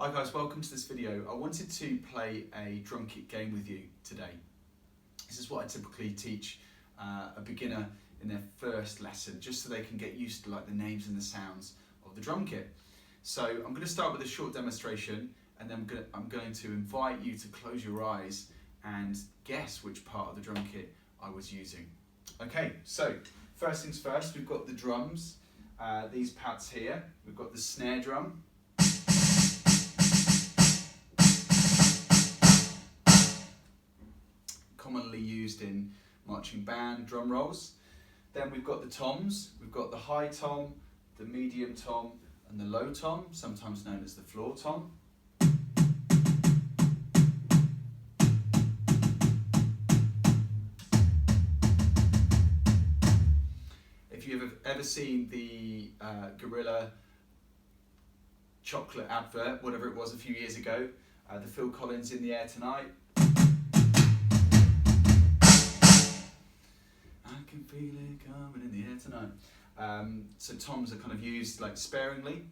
Hi guys, welcome to this video. I wanted to play a drum kit game with you today. This is what I typically teach a beginner in their first lesson, just so they can get used to like the names and the sounds of the drum kit. So I'm going to start with a short demonstration, and then I'm going to invite you to close your eyes and guess which part of the drum kit I was using. Okay, so first things first, we've got the drums, these pads here. We've got the snare drum. Commonly used in marching band drum rolls. Then we've got the toms. We've got the high tom, the medium tom, and the low tom, sometimes known as the floor tom. If you've ever seen the Gorilla chocolate advert, whatever it was a few years ago, the Phil Collins "In the Air Tonight," I can feel it coming in the air tonight. So toms are kind of used like sparingly.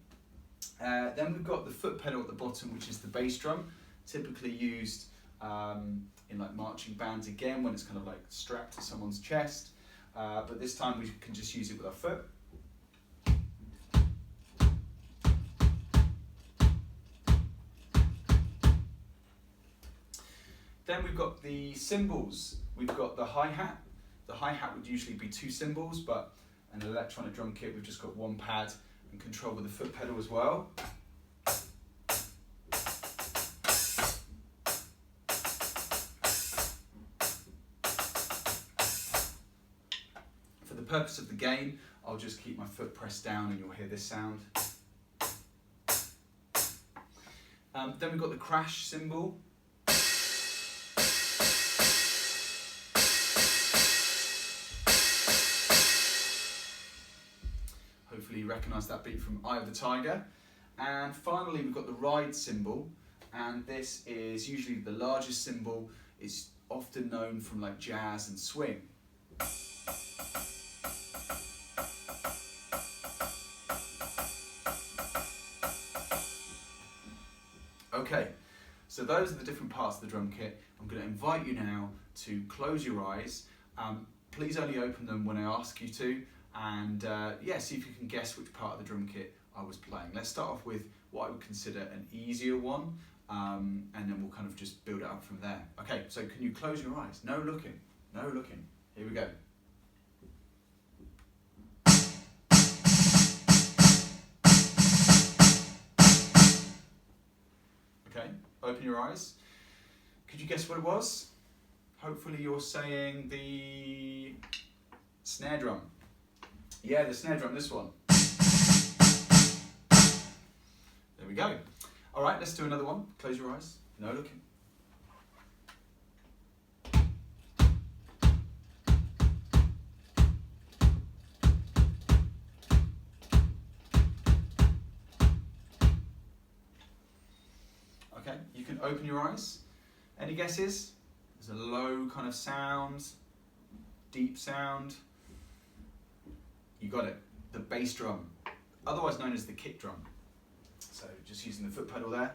Then we've got the foot pedal at the bottom, which is the bass drum, typically used in like marching bands again when it's kind of like strapped to someone's chest. But this time we can just use it with our foot. Then we've got the cymbals. We've got the hi-hat. The hi-hat would usually be two cymbals, but an electronic drum kit, we've just got one pad and control with the foot pedal as well. For the purpose of the game, I'll just keep my foot pressed down and you'll hear this sound. Then we've got the crash cymbal. Hopefully you recognise that beat from Eye of the Tiger. And finally we've got the ride cymbal, and this is usually the largest cymbal. It's often known from like jazz and swing. Okay, so those are the different parts of the drum kit. I'm going to invite you now to close your eyes. Please only open them when I ask you to. And yeah, see if you can guess which part of the drum kit I was playing. Let's start off with what I would consider an easier one, and then we'll kind of just build it up from there. Okay, so can you close your eyes? No looking, no looking. Here we go. Okay, open your eyes. Could you guess what it was? Hopefully you're saying the snare drum. Yeah, the snare drum, this one. There we go. All right, let's do another one. Close your eyes. No looking. Okay, you can open your eyes. Any guesses? There's a low kind of sound, deep sound. You got it, the bass drum, otherwise known as the kick drum. So just using the foot pedal there.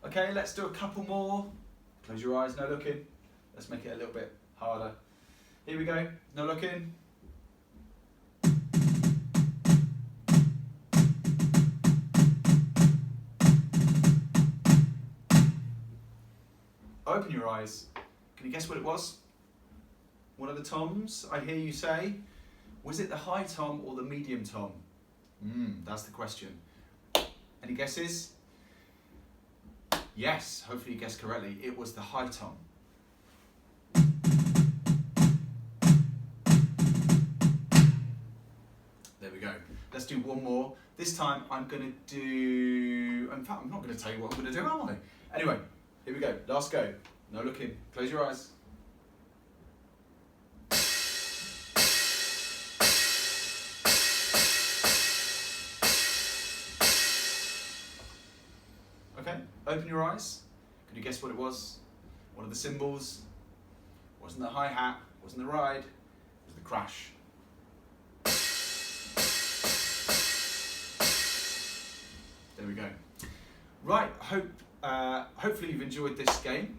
Okay, let's do a couple more. Close your eyes, no looking. Let's make it a little bit harder. Here we go, no looking. Open your eyes. Can you guess what it was? One of the toms, I hear you say. Was it the high tom or the medium tom? That's the question. Any guesses? Yes, hopefully you guessed correctly. It was the high tom. There we go. Let's do one more. This time I'm going to do... In fact, I'm not going to tell you what I'm going to do, am I? Anyway, here we go. Last go. No looking. Close your eyes. Okay, open your eyes. Can you guess what it was? One of the cymbals. Wasn't the hi-hat, wasn't the ride, it was the crash. go. Right, hopefully you've enjoyed this game.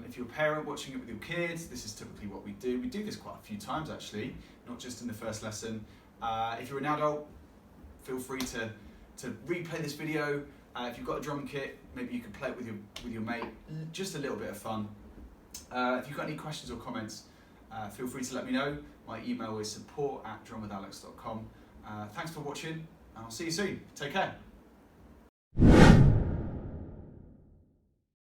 If you're a parent watching it with your kids, this is typically what we do. We do this quite a few times actually, not just in the first lesson. If you're an adult, feel free to replay this video. If you've got a drum kit, maybe you can play it with your mate, just a little bit of fun. If you've got any questions or comments, feel free to let me know. My email is support@drumwithalex.com. Thanks for watching, and I'll see you soon. Take care.